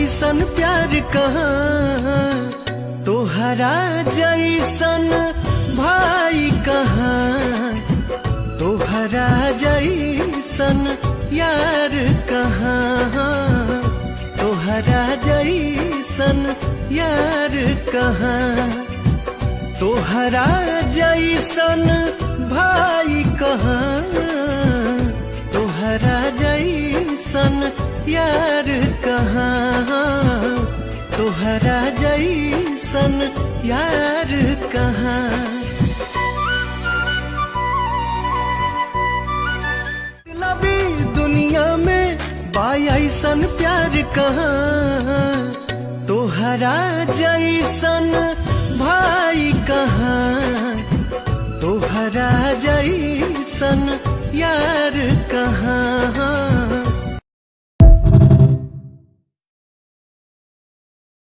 ऐसन प्यार कहाँ, तोहरा जैसन भाई कहाँ, तोहरा जैसन यार कहाँ, तोहरा जैसन यार कहाँ, तोहरा जैसन भाई कहाँ, तोहरा जैसन यार कहाँ, तोहरा जैसन यार कहाँ। नबी दुनिया में बाई ऐसन प्यार कहाँ, तोहरा जैसन भाई कहाँ, तोहरा जैसन यार कहाँ,